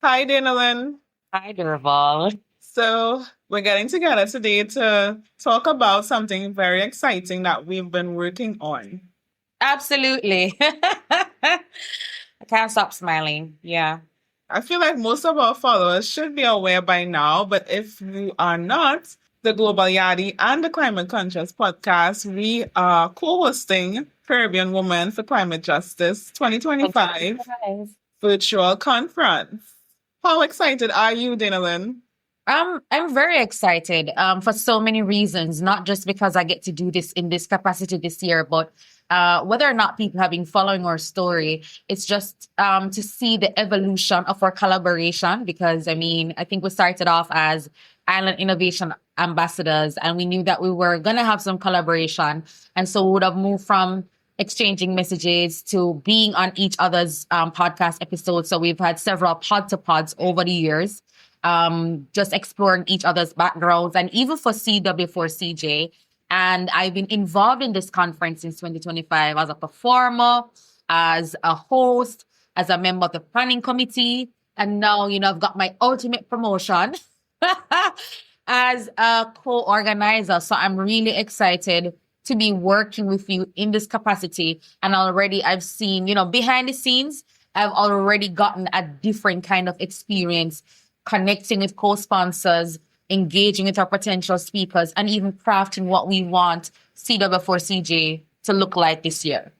Hi, Dainalyn. Hi, Derval. So, we're getting together today to talk about something very exciting that we've been working on. Absolutely. I can't stop smiling. Yeah. I feel like most of our followers should be aware by now, but if you are not, the Global Yaadie and the Climate Conscious podcast, we are co hosting Caribbean Women for Climate Justice 2025 2025. virtual conference. How excited are you, Dainalyn? I'm very excited for so many reasons, not just because I get to do this in this capacity this year, but whether or not people have been following our story, it's just to see the evolution of our collaboration. Because I think we started off as Island Innovation Ambassadors, and we knew that we were going to have some collaboration. And so we would have moved from exchanging messages to being on each other's podcast episodes. So we've had several pod to pods over the years, just exploring each other's backgrounds, and even for CW4CJ. And I've been involved in this conference since 2025 as a performer, as a host, as a member of the planning committee. And now, I've got my ultimate promotion as a co-organizer. So I'm really excited to be working with you in this capacity. And already I've seen, behind the scenes, I've already gotten a different kind of experience connecting with co-sponsors, engaging with our potential speakers, and even crafting what we want CW4CJ to look like this year.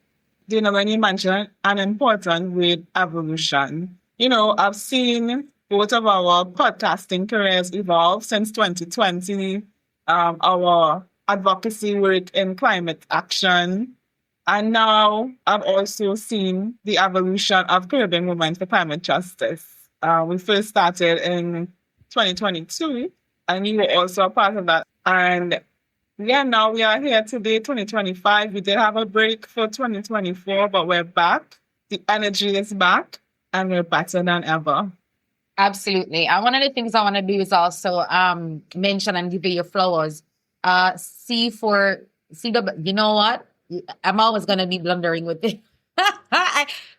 When you mentioned an important word, evolution, I've seen both of our podcasting careers evolve since 2020, our advocacy work in climate action. And now I've also seen the evolution of Caribbean Women for Climate Justice. We first started in 2022, and you were also a part of that. And yeah, now we are here today, 2025. We did have a break for 2024, but we're back. The energy is back, and we're better than ever. Absolutely. And one of the things I want to do is also mention and give you your flowers. C for CW. You know what? I'm always going to be blundering with it.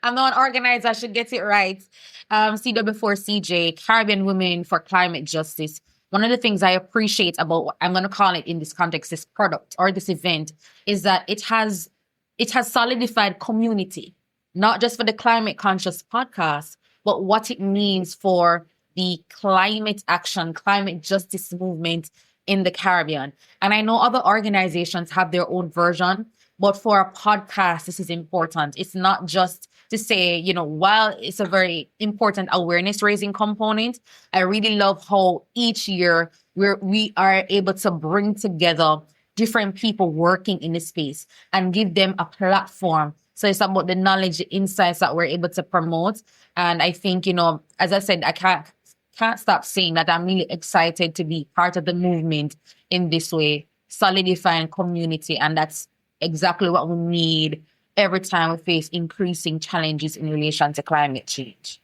I'm not an organizer. I should get it right. CW4CJ, Caribbean Women for Climate Justice. One of the things I appreciate about what I'm going to call it in this context, this product or this event, is that it has solidified community, not just for the Climate Conscious podcast, but what it means for the climate action, climate justice movement in the Caribbean. And I know other organizations have their own version, but for a podcast, this is important. It's not just to say, while it's a very important awareness raising component, I really love how each year we are able to bring together different people working in the space and give them a platform. So it's about the knowledge, the insights that we're able to promote. And I think, as I said, I can't stop saying that I'm really excited to be part of the movement in this way, solidifying community. And that's exactly what we need every time we face increasing challenges in relation to climate change.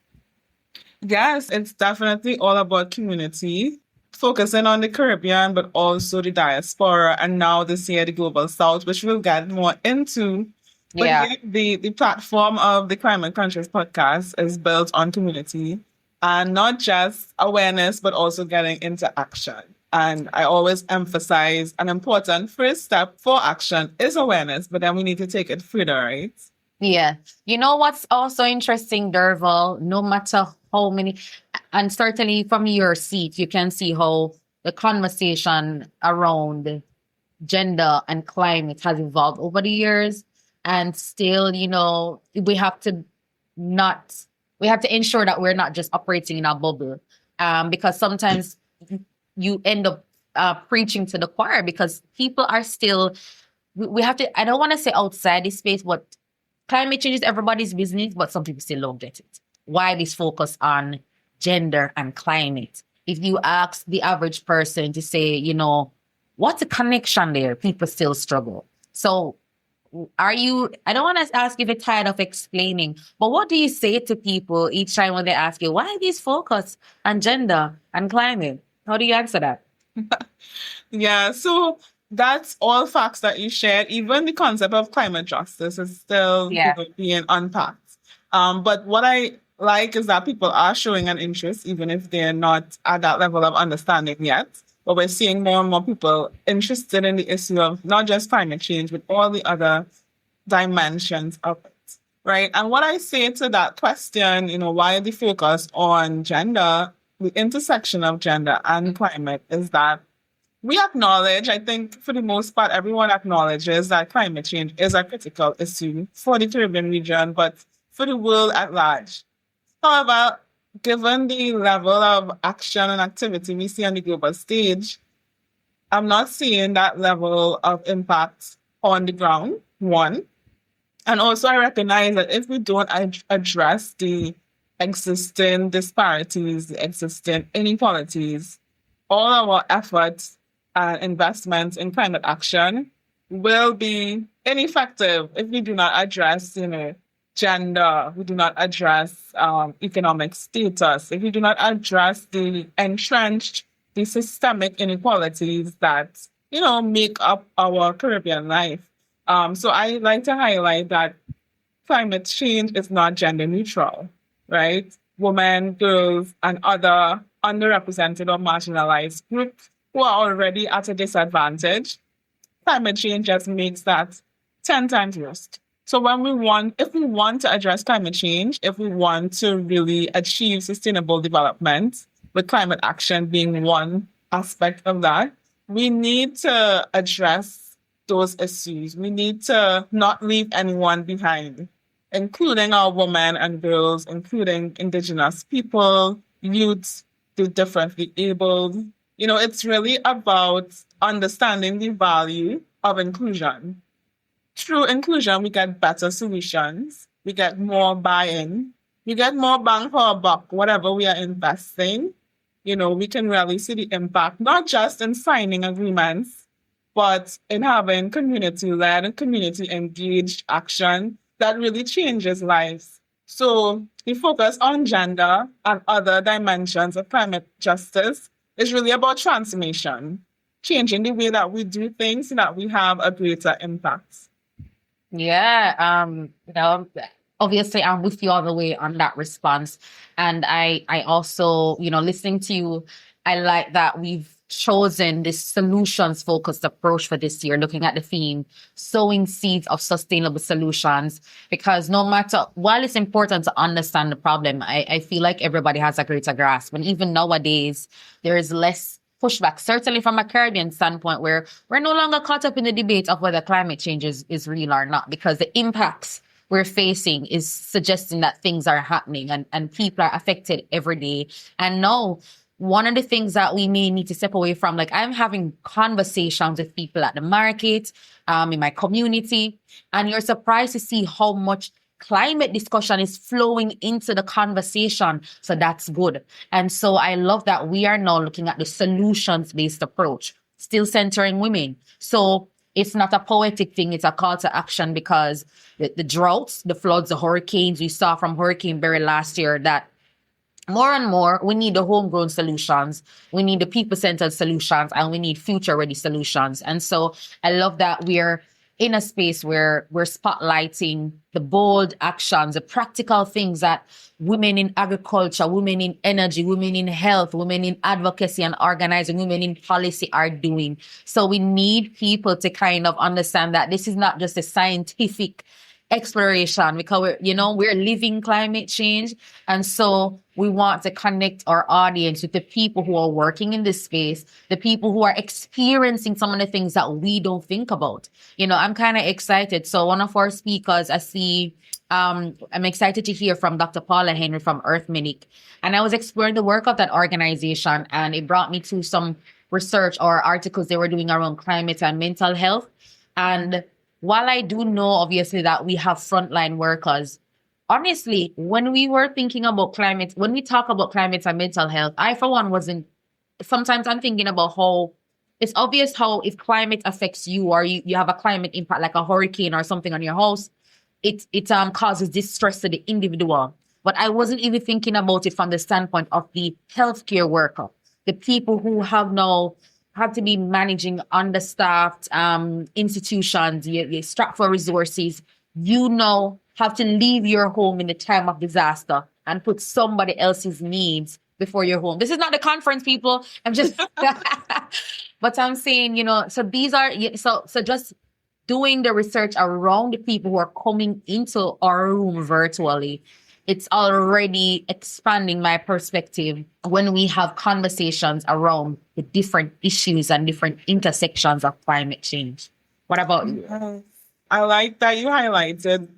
Yes, it's definitely all about community, focusing on the Caribbean, but also the diaspora, and now this year the Global South, which we'll get more into. But Yeah. the platform of the Climate Conscious podcast is built on community, and not just awareness, but also getting into action. And I always emphasize an important first step for action is awareness, but then we need to take it further, right? Yeah. You know what's also interesting, Derval? No matter how many, and certainly from your seat, you can see how the conversation around gender and climate has evolved over the years. And still, we have to ensure that we're not just operating in a bubble. Because sometimes you end up preaching to the choir because people are still, we have to, I don't want to say outside this space, but climate change is everybody's business, but some people still don't get it. Why this focus on gender and climate? If you ask the average person to say, what's the connection there? People still struggle. So I don't want to ask if you're tired of explaining, but what do you say to people each time when they ask you, why this focus on gender and climate? How do you answer that? Yeah, so that's all facts that you shared. Even the concept of climate justice is still being unpacked. But what I like is that people are showing an interest, even if they're not at that level of understanding yet. But we're seeing more and more people interested in the issue of not just climate change, but all the other dimensions of it. Right. And what I say to that question, why the focus on gender, the intersection of gender and climate, is that we acknowledge, I think for the most part, everyone acknowledges that climate change is a critical issue for the Caribbean region, but for the world at large. However, given the level of action and activity we see on the global stage, I'm not seeing that level of impact on the ground, one. And also, I recognize that if we don't address the existing disparities, the existing inequalities, all our efforts and investments in climate action will be ineffective if we do not address, gender, we do not address economic status, if we do not address the entrenched, the systemic inequalities that, make up our Caribbean life. So I like to highlight that climate change is not gender neutral, right? Women, girls, and other underrepresented or marginalized groups who are already at a disadvantage, climate change just makes that 10 times worse. So if we want to address climate change, if we want to really achieve sustainable development, with climate action being one aspect of that, we need to address those issues. We need to not leave anyone behind, including our women and girls, including Indigenous people, youths, the differently abled. It's really about understanding the value of inclusion. Through inclusion, we get better solutions, we get more buy-in, we get more bang for our buck, whatever we are investing. We can really see the impact, not just in signing agreements, but in having community-led and community-engaged action that really changes lives. So the focus on gender and other dimensions of climate justice is really about transformation, changing the way that we do things so that we have a greater impact. Yeah, obviously I'm with you all the way on that response. And I also, listening to you, I like that we've chosen this solutions focused approach for this year, looking at the theme, sowing seeds of sustainable solutions, because no matter, while it's important to understand the problem, I feel like everybody has a greater grasp. And even nowadays, there is less pushback, certainly from a Caribbean standpoint, where we're no longer caught up in the debate of whether climate change is real or not, because the impacts we're facing is suggesting that things are happening and people are affected every day. And now, one of the things that we may need to step away from, like I'm having conversations with people at the market, in my community, and you're surprised to see how much climate discussion is flowing into the conversation. So that's good. And so I love that we are now looking at the solutions-based approach, still centering women. So it's not a poetic thing, it's a call to action, because the droughts, the floods, the hurricanes we saw from Hurricane Barry last year, that more and more, we need the homegrown solutions, we need the people-centered solutions, and we need future-ready solutions. And so I love that we're in a space where we're spotlighting the bold actions, the practical things that women in agriculture, women in energy, women in health, women in advocacy and organizing, women in policy are doing. So we need people to kind of understand that this is not just a scientific exploration, because we're living climate change. And so we want to connect our audience with the people who are working in this space, the people who are experiencing some of the things that we don't think about. I'm kind of excited. So one of our speakers, I see, I'm excited to hear from Dr. Paula Henry from Earth Minute. And I was exploring the work of that organization, and it brought me to some research or articles they were doing around climate and mental health. And while I do know, obviously, that we have frontline workers, honestly, when we were thinking about climate, when we talk about climate and mental health, I, for one, sometimes I'm thinking about how it's obvious how if climate affects you, or you have a climate impact like a hurricane or something on your house, it causes distress to the individual. But I wasn't even thinking about it from the standpoint of the healthcare worker, the people who have now had to be managing understaffed institutions, you're strapped for resources, have to leave your home in the time of disaster and put somebody else's needs before your home. This is not the conference, people. I'm just, but I'm saying, so these are, so just doing the research around the people who are coming into our room virtually, it's already expanding my perspective when we have conversations around the different issues and different intersections of climate change. What about you? Yes. I like that you highlighted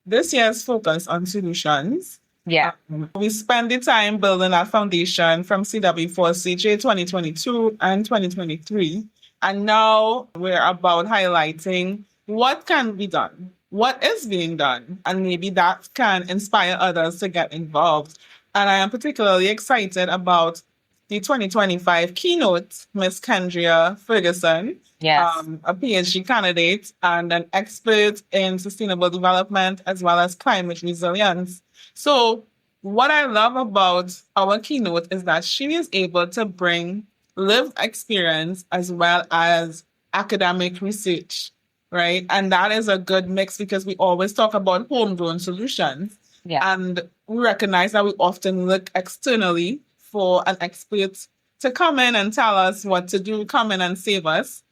this year's focus on solutions. Yeah. We spent the time building our foundation from CW4CJ 2022 and 2023. And now we're about highlighting what can be done, what is being done, and maybe that can inspire others to get involved. And I am particularly excited about the 2025 keynote, Miss Kendria Ferguson, Yes. a PhD candidate and an expert in sustainable development as well as climate resilience. So what I love about our keynote is that she is able to bring lived experience as well as academic research, right? And that is a good mix because we always talk about homegrown solutions. Yeah. And we recognize that we often look externally for an expert to come in and tell us what to do, come in and save us.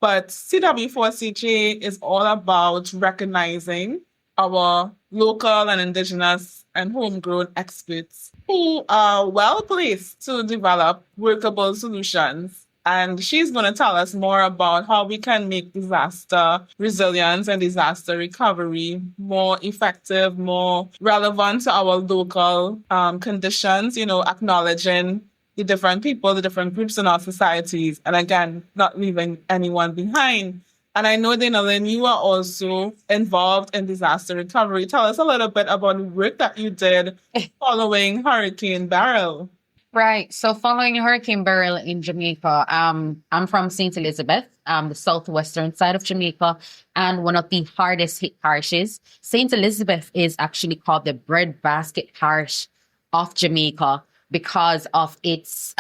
But CW4CJ is all about recognizing our local and indigenous and homegrown experts who are well placed to develop workable solutions. And she's going to tell us more about how we can make disaster resilience and disaster recovery more effective, more relevant to our local conditions, acknowledging the different people, the different groups in our societies, and again, not leaving anyone behind. And I know, Dainalyn, you are also involved in disaster recovery. Tell us a little bit about the work that you did following Hurricane Beryl. Right. So following Hurricane Beryl in Jamaica, I'm from St. Elizabeth, the southwestern side of Jamaica, and one of the hardest hit parishes. St. Elizabeth is actually called the breadbasket parish of Jamaica because of its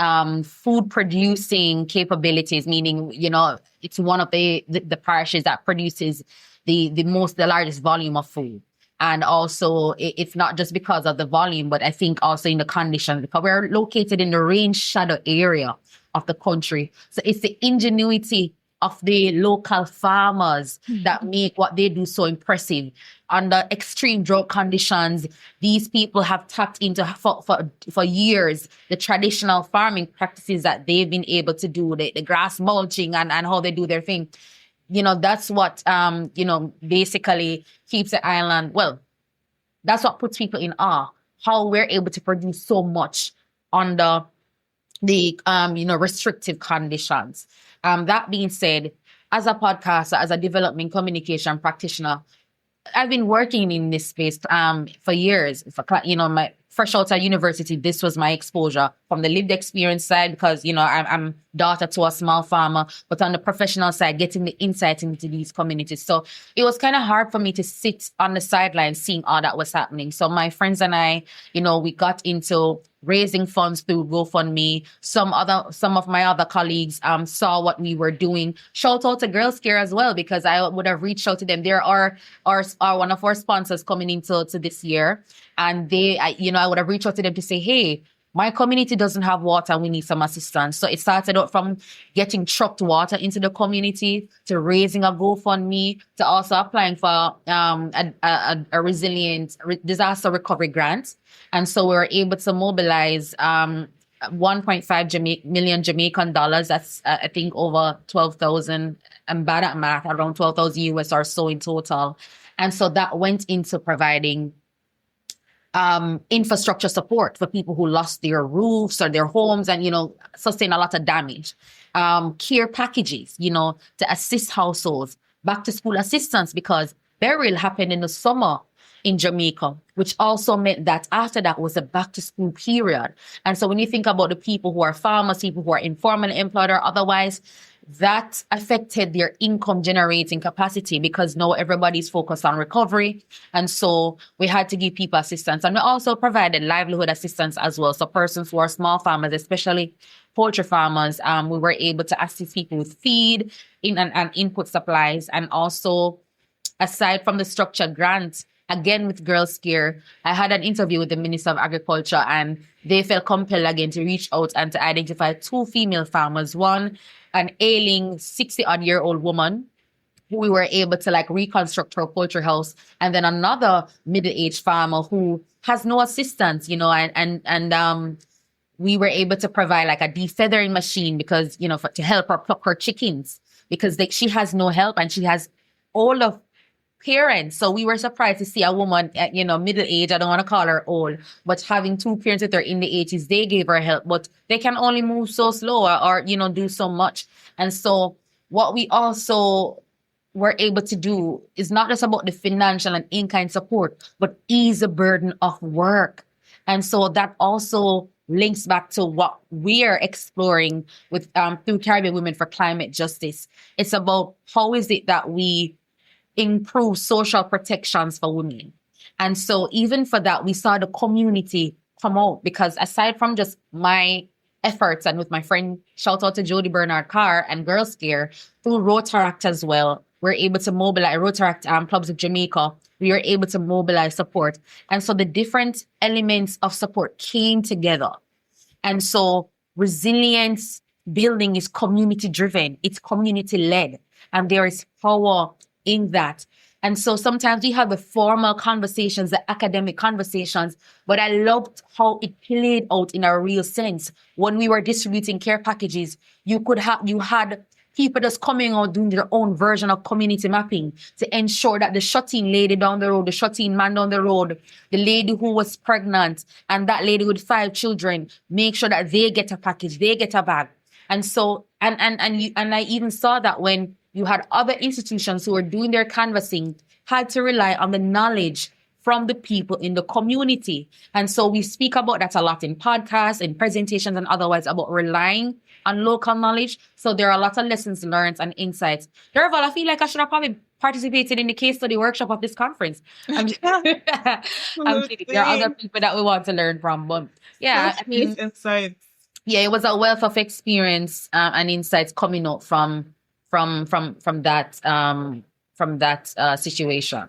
food producing capabilities, meaning, it's one of the parishes that produces the largest volume of food. And also, it's not just because of the volume, but I think also in the conditions, because we're located in the rain shadow area of the country. So it's the ingenuity of the local farmers that make what they do so impressive. Under extreme drought conditions, these people have tapped into for years the traditional farming practices that they've been able to do, the grass mulching and how they do their thing. That's what, basically keeps the island, that's what puts people in awe, how we're able to produce so much under the, restrictive conditions. That being said, as a podcaster, as a development communication practitioner, I've been working in this space for years. My fresh out of university, this was my exposure from the lived experience side because, I'm daughter to a small farmer, but on the professional side, getting the insight into these communities. So it was kind of hard for me to sit on the sidelines seeing all that was happening. So my friends and I, we got into raising funds through GoFundMe. Some of my other colleagues saw what we were doing. Shout out to Girl Scare as well, because I would have reached out to them. They are one of our sponsors coming into this year. And I would have reached out to them to say, hey, my community doesn't have water and we need some assistance. So it started out from getting trucked water into the community to raising a GoFundMe to also applying for a resilient disaster recovery grant. And so we were able to mobilize 1.5 million Jamaican dollars. That's, I think, over 12,000. I'm bad at math, around 12,000 US or so in total. And so that went into providing infrastructure support for people who lost their roofs or their homes and, sustained a lot of damage. Care packages, to assist households, back to school assistance, because Beryl happened in the summer in Jamaica, which also meant that after that was a back to school period. And so when you think about the people who are farmers, people who are informally employed or otherwise, that affected their income generating capacity because now everybody's focused on recovery. And so we had to give people assistance. And we also provided livelihood assistance as well. So persons who are small farmers, especially poultry farmers, we were able to assist people with feed and input supplies. And also, aside from the structured grants, again with Girls Care, I had an interview with the Minister of Agriculture, and they felt compelled again to reach out and to identify 2 female farmers. One, an ailing 60-odd-year-old woman who we were able to like reconstruct her poultry house, and then another middle-aged farmer who has no assistance, you know, and we were able to provide like a defeathering machine because, you know, to help her pluck her chickens because she has no help and she has all of parents. So we were surprised to see a woman at, you know, middle age. I don't want to call her old, but having 2 parents that are in the 80s, they gave her help, but they can only move so slow or, you know, do so much. And so what we also were able to do is not just about the financial and in-kind support, but ease the burden of work. And so that also links back to what we are exploring with through Caribbean Women for Climate Justice. It's about how is it that we improve social protections for women. And so even for that, we saw the community come out because aside from just my efforts and with my friend, shout out to Jody Bernard Carr and Girls Care, through Rotaract as well, we're able to mobilize Rotaract clubs of Jamaica. We were able to mobilize support. And so the different elements of support came together. And so resilience building is community driven. It's community led. And there is power in that. And so sometimes we have the formal conversations, the academic conversations, but I loved how it played out in a real sense. When we were distributing care packages, you had people just coming out doing their own version of community mapping to ensure that the shut-in lady down the road, the shut-in man down the road, the lady who was pregnant, and that lady with 5 children, make sure that they get a package, they get a bag. And so, and I even saw that when you had other institutions who were doing their canvassing, had to rely on the knowledge from the people in the community. And so we speak about that a lot in podcasts, in presentations, and otherwise about relying on local knowledge. So there are a lot of lessons learned and insights. Derval, I feel like I should have probably participated in the case study workshop of this conference. I'm kidding. There are other people that we want to learn from. But yeah, I mean, insights. Yeah, it was a wealth of experience and insights coming out from that situation.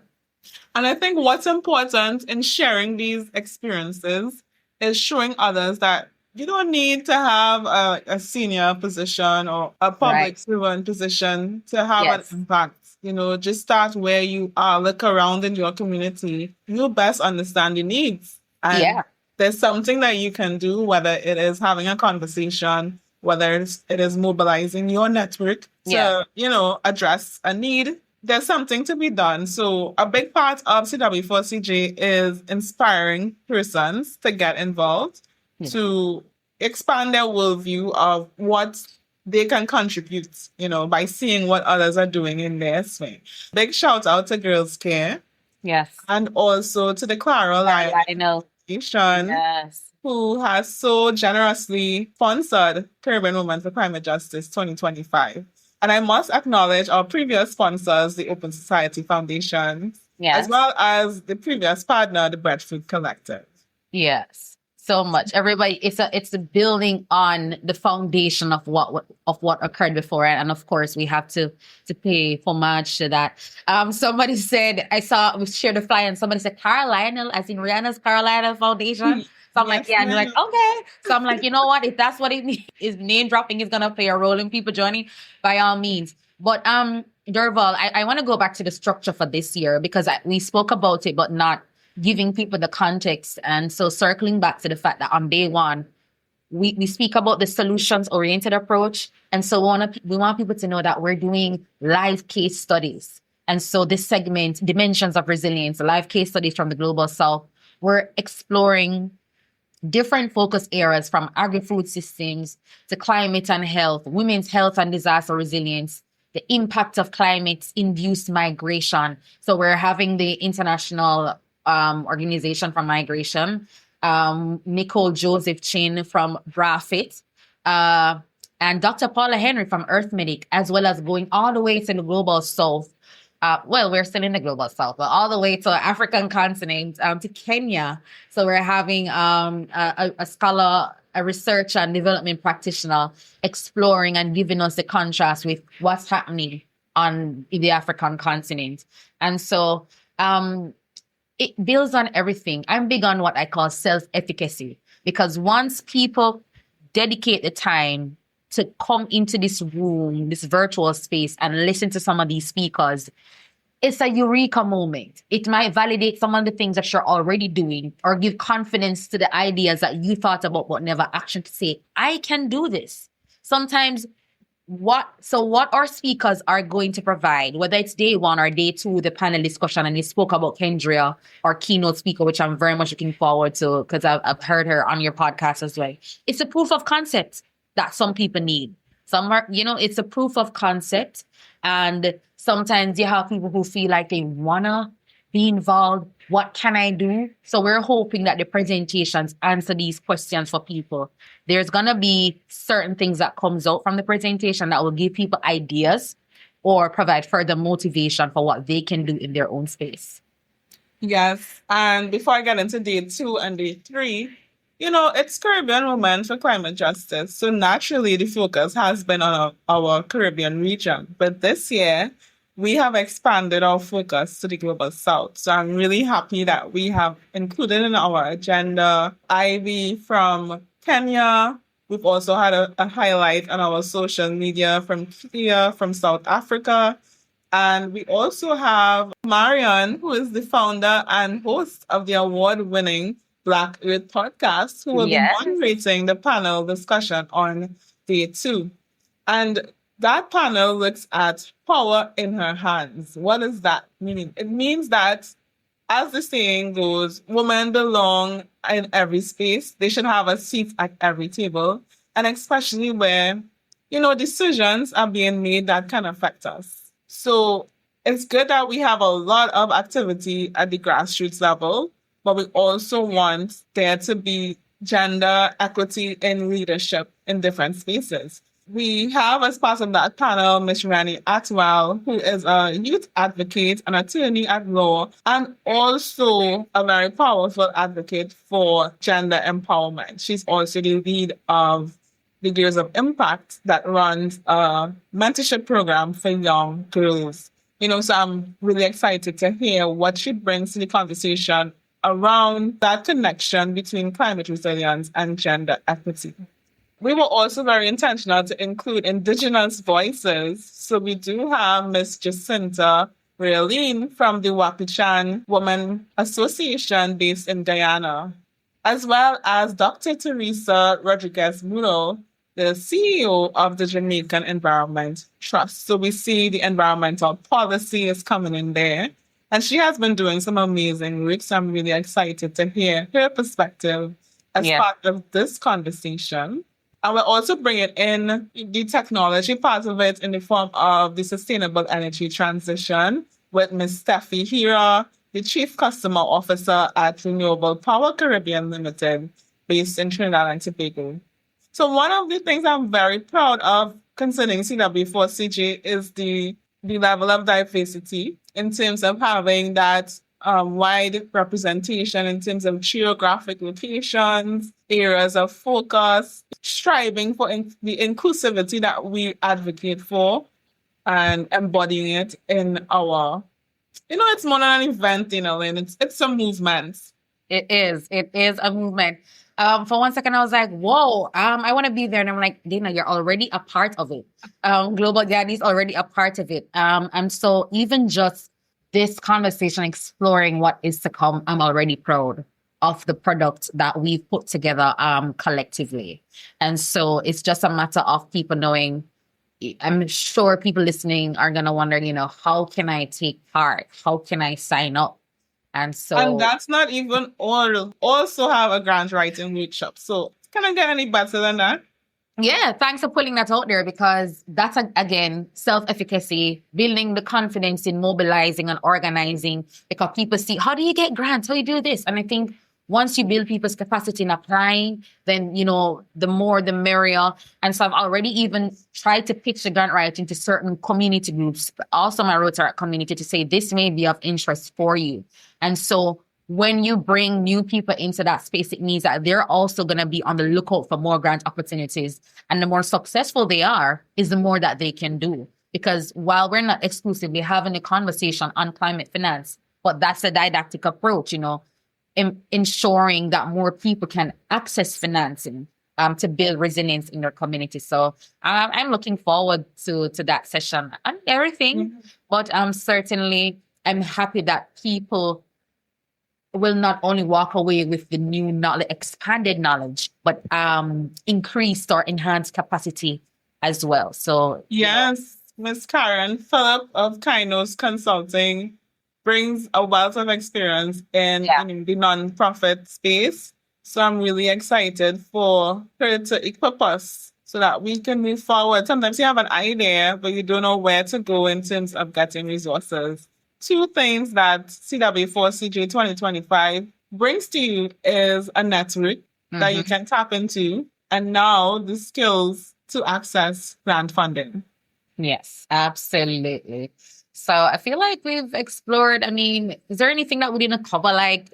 And I think what's important in sharing these experiences is showing others that you don't need to have a senior position or a public servant position to have an impact. You know, just start where you are, look around in your community. You'll best understand your needs. And there's something that you can do, whether it is having a conversation, whether it is mobilizing your network to, you know, address a need. There's something to be done. So a big part of CW4CJ is inspiring persons to get involved, to expand their worldview of what they can contribute, you know, by seeing what others are doing in their sphere. Big shout out to Girls Care. Yes. And also to the Clara Lionel Foundation, who has so generously sponsored Caribbean Women for Climate Justice 2025. And I must acknowledge our previous sponsors, the Open Society Foundation, as well as the previous partner, the Breadfruit Collective. Yes, so much. Everybody, it's the building on the foundation of what occurred before, and of course we have to pay homage to that. Somebody said we shared a flyer, and somebody said Cara Lionel, as in Rihanna's Cara Lionel Foundation. So I'm like, and you're like, okay. So I'm like, you know what? If that's what it means, is name dropping is gonna play a role in people joining, by all means. But Derval, I want to go back to the structure for this year because we spoke about it, but not giving people the context. And so circling back to the fact that on day one, we speak about the solutions-oriented approach. And so we want people to know that we're doing live case studies. And so this segment, Dimensions of Resilience, live case studies from the Global South, we're exploring different focus areas from agri-food systems to climate and health, women's health and disaster resilience, the impact of climate-induced migration. So we're having the International Organization for Migration, Nicole Joseph Chin from BRAFIT, and Dr. Paula Henry from Earth Medic, as well as going all the way to the Global South. We're still in the Global South, but all the way to the African continent, to Kenya. So we're having a scholar, a researcher and development practitioner exploring and giving us the contrast with what's happening in the African continent. And so it builds on everything. I'm big on what I call self-efficacy, because once people dedicate the time to come into this room, this virtual space, and listen to some of these speakers, it's a eureka moment. It might validate some of the things that you're already doing or give confidence to the ideas that you thought about but never action to say, I can do this. Sometimes what our speakers are going to provide, whether it's day one or day two, the panel discussion, and you spoke about Kendria, our keynote speaker, which I'm very much looking forward to because I've heard her on your podcast as well. It's a proof of concept that some people need. Some are, it's a proof of concept. And sometimes you have people who feel like they wanna be involved. What can I do? So we're hoping that the presentations answer these questions for people. There's gonna be certain things that comes out from the presentation that will give people ideas or provide further motivation for what they can do in their own space. Yes. And before I get into day 2 and day 3, it's Caribbean Women for Climate Justice. So naturally, the focus has been on our Caribbean region. But this year, we have expanded our focus to the Global South. So I'm really happy that we have included in our agenda Ivy from Kenya. We've also had a highlight on our social media from Kenya, from South Africa. And we also have Marion, who is the founder and host of the award-winning Black Earth podcast, who will be moderating the panel discussion on day 2. And that panel looks at power in her hands. What does that mean? It means that, as the saying goes, women belong in every space. They should have a seat at every table. And especially where, decisions are being made that can affect us. So it's good that we have a lot of activity at the grassroots level, but we also want there to be gender equity in leadership in different spaces. We have, as part of that panel, Ms. Rani Atwell, who is a youth advocate, an attorney at law, and also a very powerful advocate for gender empowerment. She's also the lead of the Gears of Impact that runs a mentorship program for young girls. So I'm really excited to hear what she brings to the conversation around that connection between climate resilience and gender equity. We were also very intentional to include Indigenous voices. So we do have Miss Jacinta Raylene from the Wapichan Women Association based in Guyana, as well as Dr. Teresa Rodriguez Muro, the CEO of the Jamaican Environment Trust. So we see the environmental policy is coming in there. And she has been doing some amazing work. So I'm really excited to hear her perspective as part of this conversation. And we're also bringing in the technology part of it in the form of the sustainable energy transition with Ms. Steffi Hira, the Chief Customer Officer at Renewable Power Caribbean Limited, based in Trinidad and Tobago. So one of the things I'm very proud of concerning CW4CJ is the level of diversity in terms of having that wide representation in terms of geographic locations, areas of focus, striving for the inclusivity that we advocate for and embodying it in our, it's more than an event, Dainalyn. It's a movement. It is a movement. For one second, I was like, whoa, I want to be there. And I'm like, Dana, you're already a part of it. Global Yaadie is already a part of it. And so even just this conversation, exploring what is to come, I'm already proud of the product that we've put together collectively. And so it's just a matter of people knowing. I'm sure people listening are going to wonder, how can I take part? How can I sign up? And that's not even all. Also have a grant writing workshop. So can I get any better than that? Yeah, thanks for putting that out there, because that's, again, self-efficacy, building the confidence in mobilizing and organizing, because people see, how do you get grants? How do you do this? And I think once you build people's capacity in applying, then, the more the merrier. And so I've already even tried to pitch the grant writing to certain community groups, also my Rotaract community, to say this may be of interest for you. And so when you bring new people into that space, it means that they're also going to be on the lookout for more grant opportunities. And the more successful they are, is the more that they can do. Because while we're not exclusively having a conversation on climate finance, but that's a didactic approach, ensuring that more people can access financing to build resilience in their community. So I'm looking forward to that session and everything. But certainly I'm happy that people will not only walk away with the new knowledge, expanded knowledge, but increased or enhanced capacity as well. So yes, Miss Karen Phillip of Kainos Consulting brings a wealth of experience in the nonprofit space. So I'm really excited for her to equip us so that we can move forward. Sometimes you have an idea, but you don't know where to go in terms of getting resources. Two things that CW4CJ 2025 brings to you is a network that you can tap into, and now the skills to access grant funding. Yes, absolutely. So I feel like we've explored. I mean, is there anything that we didn't cover, like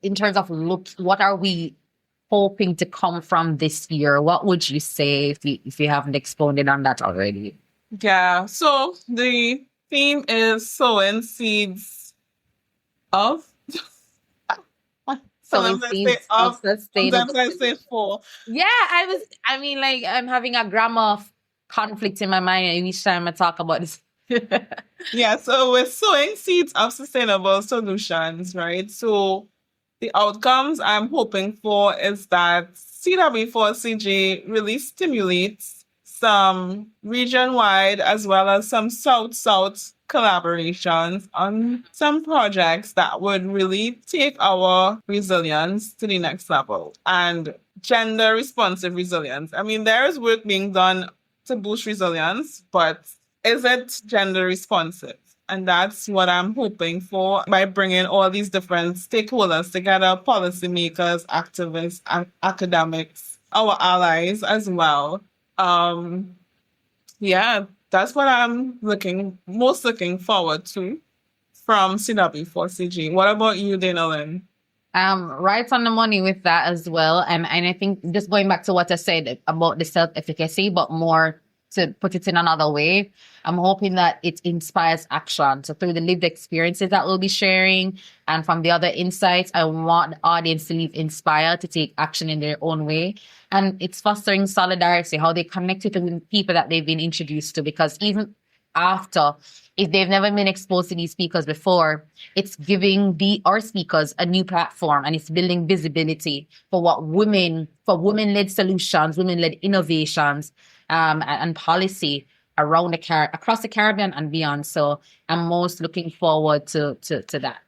in terms of what are we hoping to come from this year? What would you say if you haven't expounded on that already? Yeah, so the theme is sowing seeds of. Sowing seeds of sustainable. Sometimes I say for. Yeah, I'm having a grammar conflict in my mind each time I talk about this. Yeah, so we're sowing seeds of sustainable solutions, right? So the outcomes I'm hoping for is that CW4CJ really stimulates some region-wide as well as some South-South collaborations on some projects that would really take our resilience to the next level and gender responsive resilience. I mean, there is work being done to boost resilience, but is it gender responsive? And that's what I'm hoping for by bringing all these different stakeholders together, policymakers, activists, academics, our allies as well. Yeah, that's what I'm most looking forward to from CW4CJ. What about you, Dainalyn? Right on the money with that as well. And I think just going back to what I said about the self-efficacy, but more to put it in another way, I'm hoping that it inspires action. So through the lived experiences that we'll be sharing and from the other insights, I want the audience to leave inspired to take action in their own way. And it's fostering solidarity, how they connect with the people that they've been introduced to, because even after, if they've never been exposed to these speakers before, it's giving our speakers a new platform, and it's building visibility for women-led solutions, women-led innovations, and policy around across the Caribbean and beyond. So I'm most looking forward to that.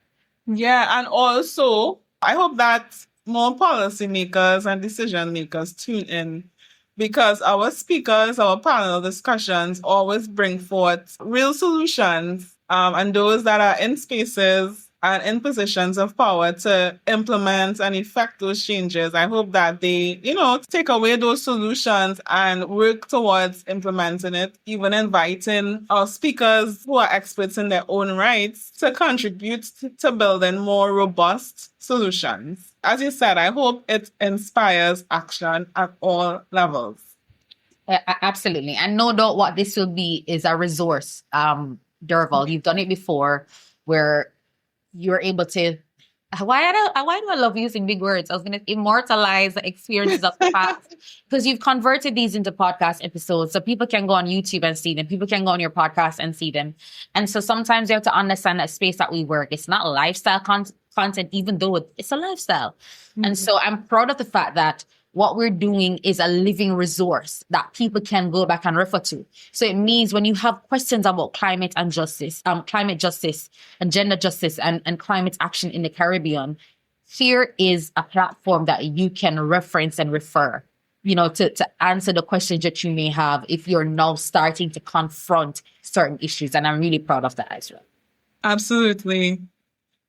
Yeah, and also I hope that more policymakers and decision makers tune in, because our speakers, our panel discussions always bring forth real solutions, and those that are in spaces and in positions of power to implement and effect those changes. I hope that they, take away those solutions and work towards implementing it, even inviting our speakers who are experts in their own rights to contribute to building more robust solutions. As you said, I hope it inspires action at all levels. Absolutely. And no doubt what this will be is a resource. Derval, you've done it before where you're able to, why do I love using big words? I was going to immortalize the experiences of the past, because you've converted these into podcast episodes. So people can go on YouTube and see them. People can go on your podcast and see them. And so sometimes you have to understand that space that we work. It's not lifestyle content, even though it's a lifestyle. And so I'm proud of the fact that what we're doing is a living resource that people can go back and refer to. So it means when you have questions about climate justice and gender justice and climate action in the Caribbean, here is a platform that you can reference and refer, to answer the questions that you may have if you're now starting to confront certain issues. And I'm really proud of that as well. Absolutely.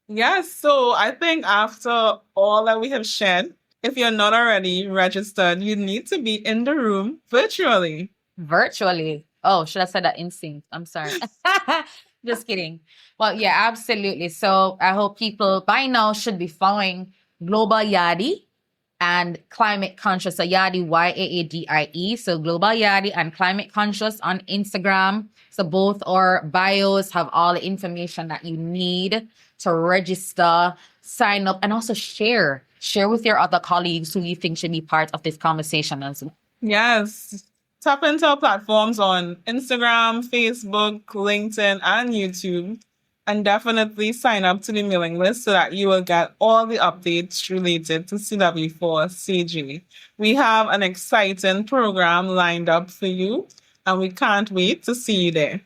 Yes. So I think after all that we have shared, if you're not already registered, you need to be in the room virtually. Virtually. Oh, should I say that in sync? I'm sorry. Just kidding. Well, yeah, absolutely. So I hope people by now should be following Global Yaadie and Climate Conscious, so Yaadie, Yaadie, so Global Yaadie and Climate Conscious on Instagram. So both our bios have all the information that you need to register, sign up, and also share. Share with your other colleagues who you think should be part of this conversation as well. Yes. Tap into our platforms on Instagram, Facebook, LinkedIn, and YouTube. And definitely sign up to the mailing list so that you will get all the updates related to CW4CJ. We have an exciting program lined up for you, and we can't wait to see you there.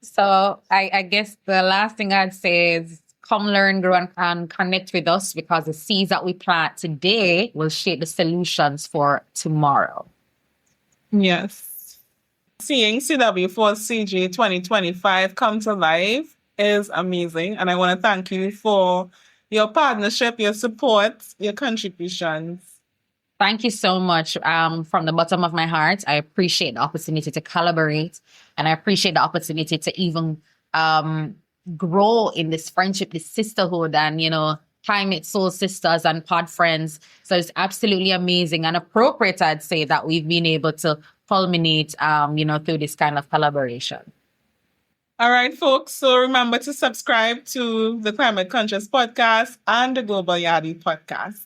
So I guess the last thing I'd say is come learn, grow, and connect with us, because the seeds that we plant today will shape the solutions for tomorrow. Yes. Seeing CW4CJ 2025 come to life is amazing. And I want to thank you for your partnership, your support, your contributions. Thank you so much. From the bottom of my heart, I appreciate the opportunity to collaborate, and I appreciate the opportunity to even grow in this friendship, this sisterhood, and, climate soul sisters and pod friends. So it's absolutely amazing and appropriate, I'd say, that we've been able to culminate, through this kind of collaboration. All right, folks. So remember to subscribe to the Climate Conscious podcast and the Global Yaadie podcast.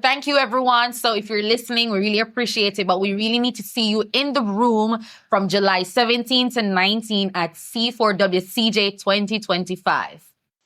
Thank you, everyone. So if you're listening, we really appreciate it, but we really need to see you in the room from July 17 to 19 at C4WCJ 2025.